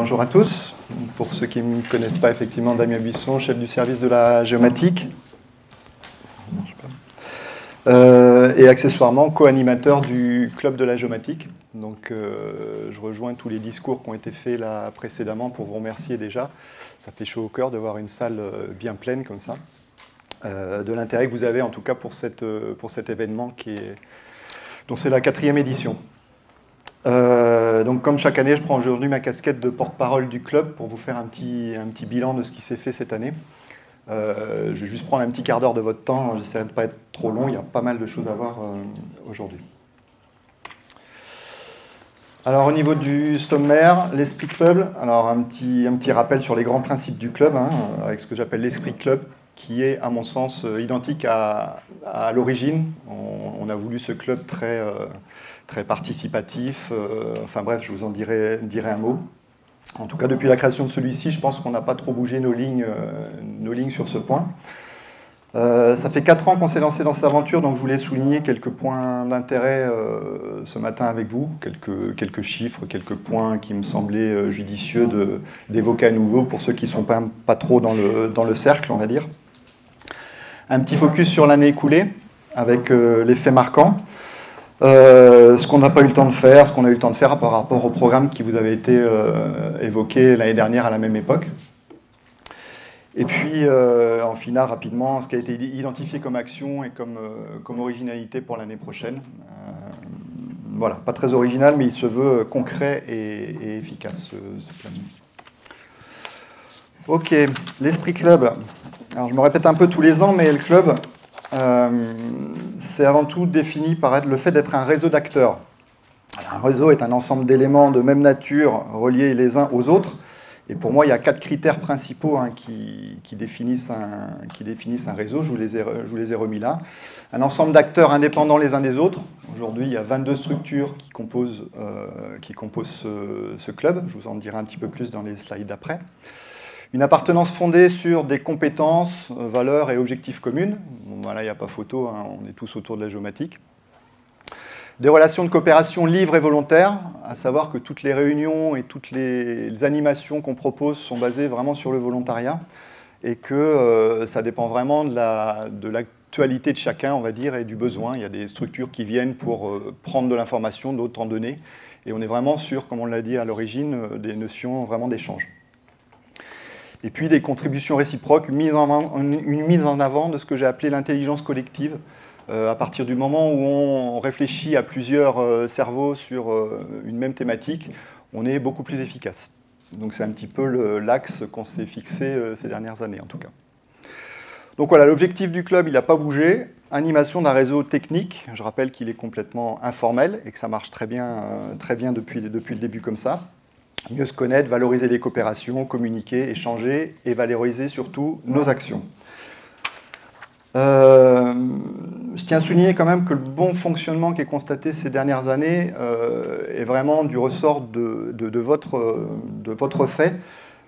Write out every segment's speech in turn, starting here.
Bonjour à tous. Pour ceux qui ne me connaissent pas, effectivement, Damien Buisson, chef du service de la géomatique. Et accessoirement co-animateur du club de la géomatique. Donc je rejoins tous les discours qui ont été faits là précédemment pour vous remercier déjà. Ça fait chaud au cœur de voir une salle bien pleine comme ça. De l'intérêt que vous avez en tout cas pour cet événement dont c'est la 4e édition. Donc comme chaque année, je prends aujourd'hui ma casquette de porte-parole du club pour vous faire un petit bilan de ce qui s'est fait cette année. Je vais juste prendre un petit quart d'heure de votre temps, j'essaierai de ne pas être trop long, il y a pas mal de choses à voir aujourd'hui. Alors au niveau du sommaire, l'Esprit Club, alors un petit rappel sur les grands principes du club, avec ce que j'appelle l'Esprit Club, qui est à mon sens identique à l'origine. On a voulu ce club très participatif, enfin bref, je vous en dirai un mot. En tout cas, depuis la création de celui-ci, je pense qu'on n'a pas trop bougé nos lignes sur ce point. Ça fait 4 ans qu'on s'est lancé dans cette aventure, donc je voulais souligner quelques points d'intérêt ce matin avec vous, quelques chiffres, quelques points qui me semblaient judicieux d'évoquer à nouveau pour ceux qui ne sont pas trop dans le cercle, on va dire. Un petit focus sur l'année écoulée, avec les faits marquants. Ce qu'on n'a pas eu le temps de faire, ce qu'on a eu le temps de faire par rapport au programme qui vous avait été évoqué l'année dernière à la même époque. Et puis, en finale, rapidement, ce qui a été identifié comme action et comme originalité pour l'année prochaine. Voilà, pas très original, mais il se veut concret et efficace, ce planning. Ok, l'Esprit Club. Alors, je me répète un peu tous les ans, mais le club... c'est avant tout défini par le fait d'être un réseau d'acteurs. Un réseau est un ensemble d'éléments de même nature reliés les uns aux autres. Et pour moi, il y a 4 critères principaux qui définissent un réseau. Je vous les ai remis là. Un ensemble d'acteurs indépendants les uns des autres. Aujourd'hui, il y a 22 structures qui composent ce club. Je vous en dirai un petit peu plus dans les slides d'après. Une appartenance fondée sur des compétences, valeurs et objectifs communs. Bon, voilà, il n'y a pas photo, on est tous autour de la géomatique. Des relations de coopération libres et volontaires, à savoir que toutes les réunions et toutes les animations qu'on propose sont basées vraiment sur le volontariat et que ça dépend vraiment de l'actualité de chacun, on va dire, et du besoin. Il y a des structures qui viennent pour prendre de l'information, d'autres en donner. Et on est vraiment sur, comme on l'a dit à l'origine, des notions vraiment d'échange. Et puis des contributions réciproques, une mise en avant de ce que j'ai appelé l'intelligence collective. À partir du moment où on réfléchit à plusieurs cerveaux sur une même thématique, on est beaucoup plus efficace. Donc c'est un petit peu l'axe qu'on s'est fixé ces dernières années en tout cas. Donc voilà, l'objectif du club, il n'a pas bougé. Animation d'un réseau technique. Je rappelle qu'il est complètement informel et que ça marche très bien depuis le début comme ça. Mieux se connaître, valoriser les coopérations, communiquer, échanger et valoriser surtout nos actions. Je tiens à souligner quand même que le bon fonctionnement qui est constaté ces dernières années est vraiment du ressort de votre fait.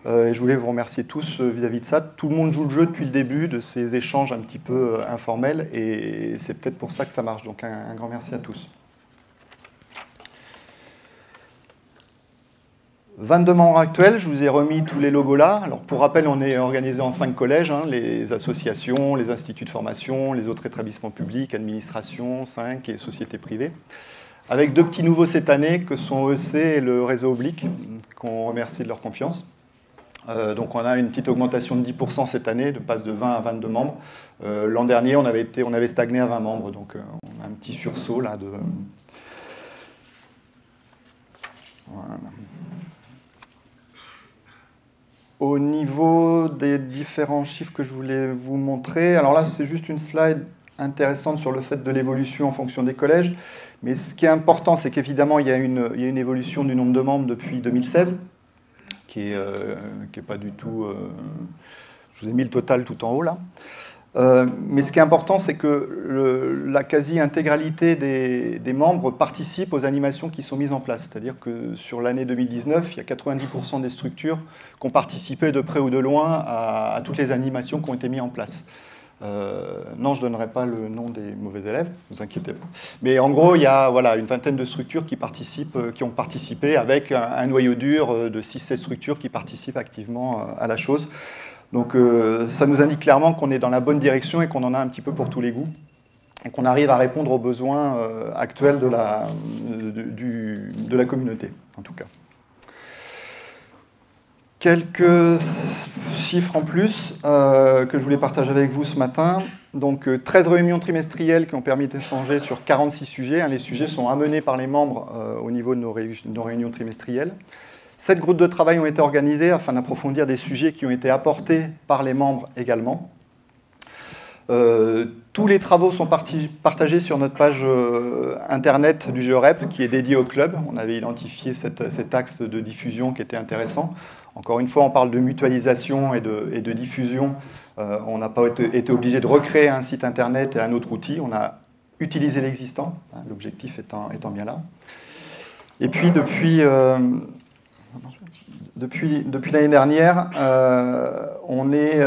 Et je voulais vous remercier tous vis-à-vis de ça. Tout le monde joue le jeu depuis le début de ces échanges un petit peu informels et c'est peut-être pour ça que ça marche. Donc un grand merci à tous. 22 membres actuels, je vous ai remis tous les logos là. Alors pour rappel, on est organisé en 5 collèges, les associations, les instituts de formation, les autres établissements publics, administration, 5 et sociétés privées. Avec 2 petits nouveaux cette année que sont EEC et le réseau Oblique, qu'on remercie de leur confiance. Donc on a une petite augmentation de 10% cette année, de passe de 20 à 22 membres. L'an dernier, on avait stagné à 20 membres, donc on a un petit sursaut là de... Voilà. Au niveau des différents chiffres que je voulais vous montrer, alors là c'est juste une slide intéressante sur le fait de l'évolution en fonction des collèges, mais ce qui est important c'est qu'évidemment il y a une évolution du nombre de membres depuis 2016, qui est pas du tout... je vous ai mis le total tout en haut là. Mais ce qui est important, c'est que la quasi-intégralité des membres participent aux animations qui sont mises en place. C'est-à-dire que sur l'année 2019, il y a 90% des structures qui ont participé de près ou de loin à toutes les animations qui ont été mises en place. Non, je ne donnerai pas le nom des mauvais élèves, ne vous inquiétez pas. Mais en gros, il y a voilà, une vingtaine de structures qui ont participé avec un noyau dur de 6-7 structures qui participent activement à la chose. Donc ça nous indique clairement qu'on est dans la bonne direction et qu'on en a un petit peu pour tous les goûts. Et qu'on arrive à répondre aux besoins actuels de la communauté, en tout cas. Quelques chiffres en plus que je voulais partager avec vous ce matin. Donc 13 réunions trimestrielles qui ont permis d'échanger sur 46 sujets. Les sujets sont amenés par les membres au niveau de nos réunions trimestrielles. 7 groupes de travail ont été organisés afin d'approfondir des sujets qui ont été apportés par les membres également. Tous les travaux sont partagés sur notre page internet du GeoRep qui est dédiée au club. On avait identifié cet axe de diffusion qui était intéressant. Encore une fois, on parle de mutualisation et de diffusion. On n'a pas été obligé de recréer un site internet et un autre outil. On a utilisé l'existant, l'objectif étant bien là. Et puis, depuis l'année dernière, on est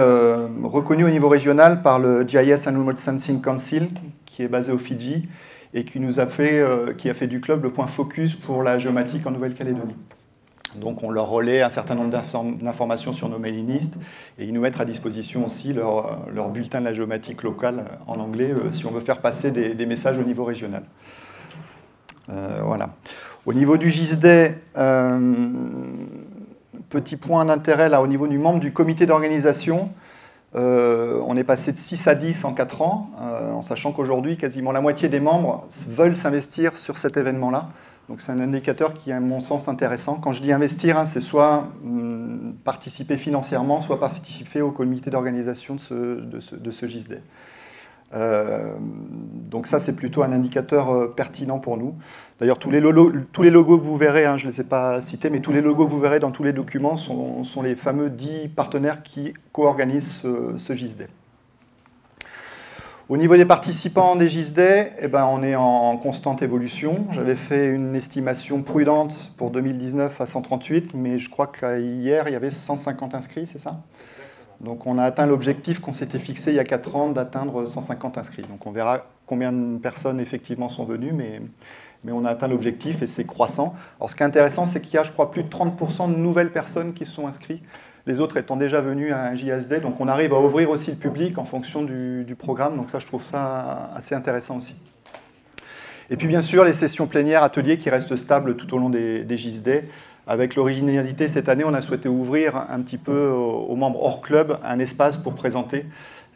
reconnu au niveau régional par le GIS and Remote Sensing Council, qui est basé aux Fidji, et qui a fait du club le point focus pour la géomatique en Nouvelle-Calédonie. Donc on leur relaie un certain nombre d'informations sur nos mailing lists, et ils nous mettent à disposition aussi leur bulletin de la géomatique locale en anglais, si on veut faire passer des messages au niveau régional. Voilà. Au niveau du GISDE, petit point d'intérêt là au niveau du membre du comité d'organisation, on est passé de 6 à 10 en 4 ans, en sachant qu'aujourd'hui, quasiment la moitié des membres veulent s'investir sur cet événement-là. Donc c'est un indicateur qui est à mon sens intéressant. Quand je dis investir, c'est soit participer financièrement, soit participer au comité d'organisation de ce GISDE. Donc ça, c'est plutôt un indicateur pertinent pour nous. D'ailleurs, tous les logos que vous verrez, je ne les ai pas cités, mais tous les logos que vous verrez dans tous les documents sont les fameux 10 partenaires qui co-organisent ce GISDE. Au niveau des participants des GISDE, on est en constante évolution. J'avais fait une estimation prudente pour 2019 à 138, mais je crois qu'hier, il y avait 150 inscrits, c'est ça ? Donc on a atteint l'objectif qu'on s'était fixé il y a 4 ans d'atteindre 150 inscrits. Donc on verra combien de personnes effectivement sont venues, mais on a atteint l'objectif et c'est croissant. Alors ce qui est intéressant, c'est qu'il y a, je crois, plus de 30% de nouvelles personnes qui se sont inscrites, les autres étant déjà venus à un JSD. Donc on arrive à ouvrir aussi le public en fonction du programme. Donc ça, je trouve ça assez intéressant aussi. Et puis bien sûr, les sessions plénières, ateliers qui restent stables tout au long des JSD. Avec l'originalité, cette année, on a souhaité ouvrir un petit peu aux membres hors club un espace pour présenter.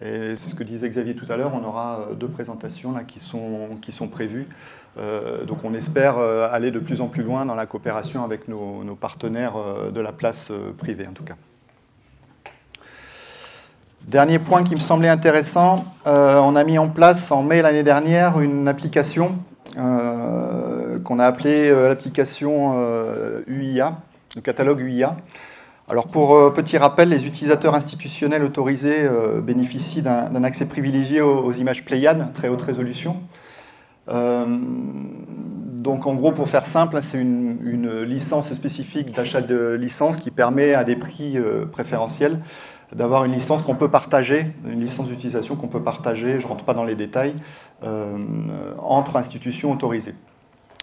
Et c'est ce que disait Xavier tout à l'heure, on aura 2 présentations là, qui sont prévues. Donc on espère aller de plus en plus loin dans la coopération avec nos partenaires de la place privée en tout cas. Dernier point qui me semblait intéressant, on a mis en place en mai l'année dernière une application qu'on a appelée l'application UIA, le catalogue UIA. Alors pour petit rappel, les utilisateurs institutionnels autorisés bénéficient d'un accès privilégié aux images Pléiades, très haute résolution. Donc en gros, pour faire simple, c'est une licence spécifique d'achat de licence qui permet à des prix préférentiels d'avoir une licence qu'on peut partager, une licence d'utilisation qu'on peut partager, je ne rentre pas dans les détails, entre institutions autorisées.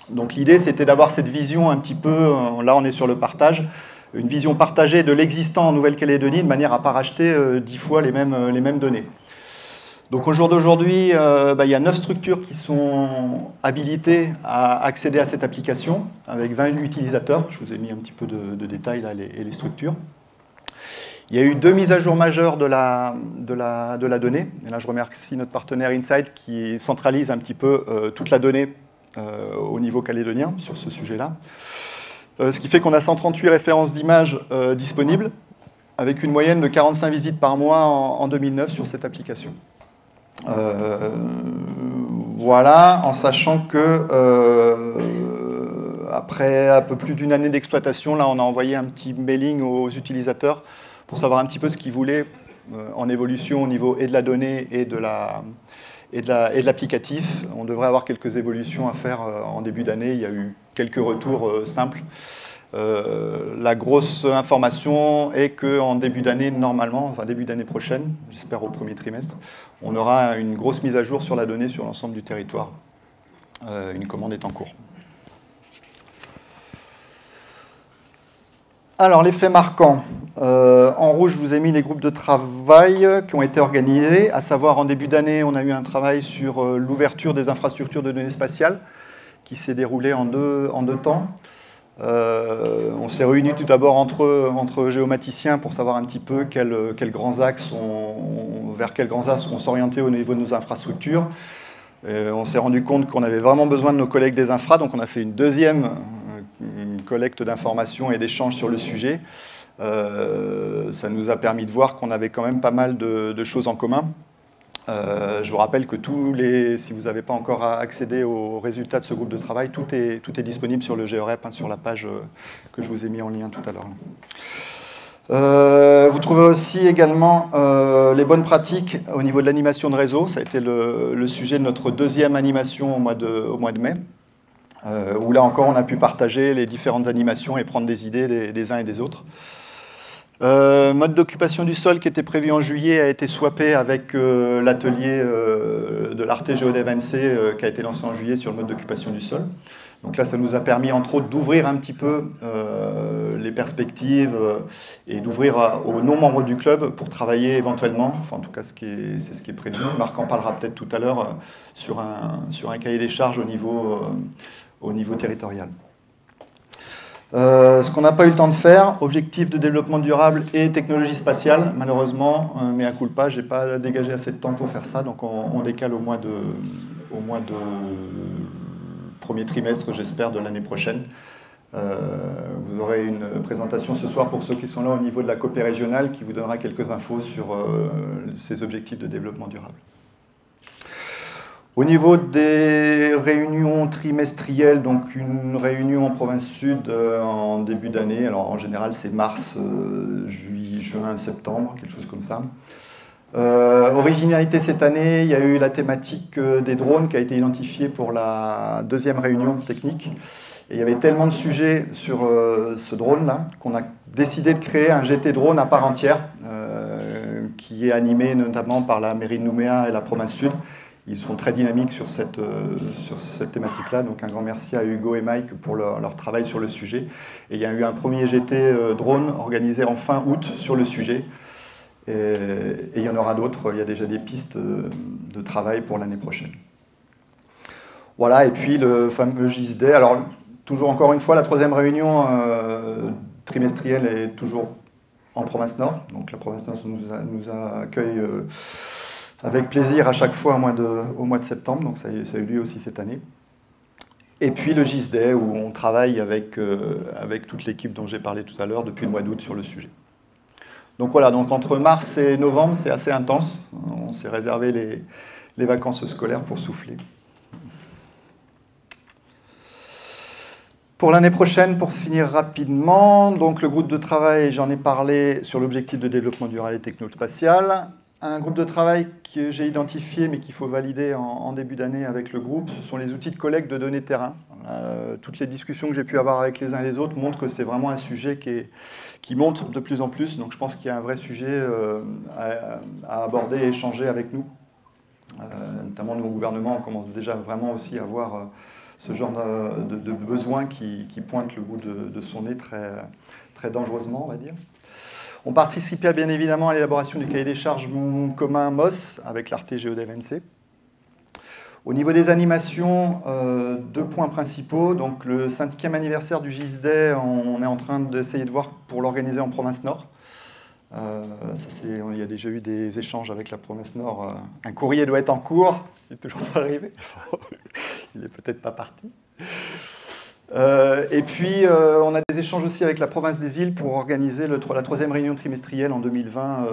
Donc l'idée, c'était d'avoir cette vision un petit peu, là on est sur le partage, une vision partagée de l'existant en Nouvelle-Calédonie de manière à ne pas racheter 10 fois les mêmes données. Donc au jour d'aujourd'hui, il y a 9 structures qui sont habilitées à accéder à cette application, avec 20 utilisateurs. Je vous ai mis un petit peu de détails là, les structures. Il y a eu 2 mises à jour majeures de la donnée. Et là, je remercie notre partenaire Insight qui centralise un petit peu toute la donnée au niveau calédonien sur ce sujet-là. Ce qui fait qu'on a 138 références d'images disponibles, avec une moyenne de 45 visites par mois en 2009 sur cette application. Voilà, en sachant que après un peu plus d'une année d'exploitation, là, on a envoyé un petit mailing aux utilisateurs pour savoir un petit peu ce qu'ils voulaient en évolution au niveau et de la donnée et de l'applicatif. On devrait avoir quelques évolutions à faire en début d'année. Il y a eu quelques retours simples. La grosse information est qu'en début d'année, normalement, enfin début d'année prochaine, j'espère au premier trimestre, on aura une grosse mise à jour sur la donnée sur l'ensemble du territoire. Une commande est en cours. Alors, les faits marquants. En rouge, je vous ai mis les groupes de travail qui ont été organisés. À savoir, en début d'année, on a eu un travail sur l'ouverture des infrastructures de données spatiales qui s'est déroulé en deux temps. On s'est réunis tout d'abord entre géomaticiens pour savoir un petit peu quels grands axes vers quels grands axes on s'orientait au niveau de nos infrastructures. On s'est rendu compte qu'on avait vraiment besoin de nos collègues des infras, donc on a fait une deuxième collecte d'informations et d'échanges sur le sujet. Ça nous a permis de voir qu'on avait quand même pas mal de choses en commun. Je vous rappelle que si vous n'avez pas encore accédé aux résultats de ce groupe de travail, tout est disponible sur le GeoRep, sur la page que je vous ai mis en lien tout à l'heure. Vous trouvez aussi également les bonnes pratiques au niveau de l'animation de réseau. Ça a été le sujet de notre deuxième animation au mois de mai, où là encore on a pu partager les différentes animations et prendre des idées des uns et des autres. Mode d'occupation du sol qui était prévu en juillet a été swappé avec l'atelier de l'Arte Geodev NC qui a été lancé en juillet sur le mode d'occupation du sol. Donc là, ça nous a permis, entre autres, d'ouvrir un petit peu les perspectives et d'ouvrir aux non-membres du club pour travailler éventuellement, enfin en tout cas c'est ce qui est prévu. Marc en parlera peut-être tout à l'heure sur un cahier des charges au niveau territorial. Ce qu'on n'a pas eu le temps de faire, objectif de développement durable et technologie spatiale, malheureusement, mais à culpa, je n'ai pas dégagé assez de temps pour faire ça, donc on décale au mois de premier trimestre, j'espère, de l'année prochaine. Vous aurez une présentation ce soir pour ceux qui sont là au niveau de la COPE régionale qui vous donnera quelques infos sur ces objectifs de développement durable. Au niveau des réunions trimestrielles, donc une réunion en province sud en début d'année, alors en général c'est mars, juin, septembre, quelque chose comme ça. Originalité cette année, il y a eu la thématique des drones qui a été identifiée pour la deuxième réunion technique. Et il y avait tellement de sujets sur ce drone-là qu'on a décidé de créer un GT drone à part entière qui est animé notamment par la mairie de Nouméa et la province sud. Ils sont très dynamiques sur cette thématique-là, donc un grand merci à Hugo et Mike pour leur travail sur le sujet. Et il y a eu un premier GT drone organisé en fin août sur le sujet. Et il y en aura d'autres, il y a déjà des pistes de travail pour l'année prochaine. Voilà, et puis le fameux JSD. Alors, toujours encore une fois, la troisième réunion trimestrielle est toujours en province Nord. Donc la province Nord nous accueille avec plaisir à chaque fois au mois de septembre, donc ça a eu lieu aussi cette année. Et puis le JSD, où on travaille avec toute l'équipe dont j'ai parlé tout à l'heure depuis le mois d'août sur le sujet. Donc voilà, donc entre mars et novembre, c'est assez intense. On s'est réservé les vacances scolaires pour souffler. Pour l'année prochaine, pour finir rapidement, donc le groupe de travail, j'en ai parlé sur l'objectif de développement durable et technospatial. Un groupe de travail que j'ai identifié mais qu'il faut valider en début d'année avec le groupe, ce sont les outils de collecte de données terrain. Toutes les discussions que j'ai pu avoir avec les uns et les autres montrent que c'est vraiment un sujet qui monte de plus en plus. Donc je pense qu'il y a un vrai sujet à aborder et échanger avec nous. Notamment nous au gouvernement, on commence déjà vraiment aussi à voir ce genre de besoin qui pointe le bout de son nez très, très dangereusement, on va dire. On participait bien évidemment à l'élaboration du cahier des charges commun MOS avec l'Arte Geodev NC. Au niveau des animations, deux points principaux. Donc le 5e anniversaire du JSD, on est en train d'essayer de voir pour l'organiser en province Nord. Il y a déjà eu des échanges avec la province Nord. Un courrier doit être en cours, il n'est toujours pas arrivé. Il n'est peut-être pas parti. Et puis, on a des échanges aussi avec la province des îles pour organiser la 3e réunion trimestrielle en 2020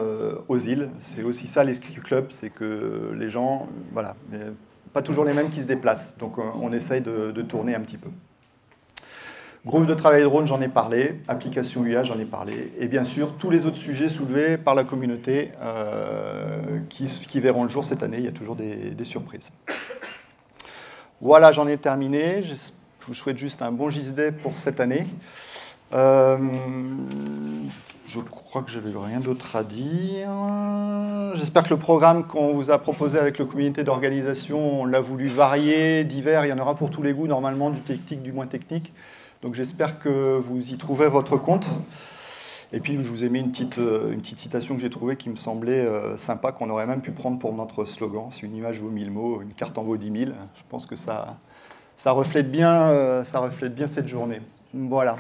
aux îles. C'est aussi ça l'Escape Club, c'est que les gens, voilà, pas toujours les mêmes qui se déplacent. Donc, on essaye de tourner un petit peu. Groupe de travail drone, j'en ai parlé. Application UA, j'en ai parlé. Et bien sûr, tous les autres sujets soulevés par la communauté qui verront le jour cette année. Il y a toujours des surprises. Voilà, j'en ai terminé. Je vous souhaite juste un bon JSD pour cette année. Je crois que j'avais rien d'autre à dire. J'espère que le programme qu'on vous a proposé avec le comité d'organisation, on l'a voulu varier, divers. Il y en aura pour tous les goûts, normalement, du technique, du moins technique. Donc j'espère que vous y trouverez votre compte. Et puis je vous ai mis une petite citation que j'ai trouvée qui me semblait sympa, qu'on aurait même pu prendre pour notre slogan. Si une image vaut 1000 mots, une carte en vaut 10 000. Je pense que ça reflète bien cette journée. Voilà.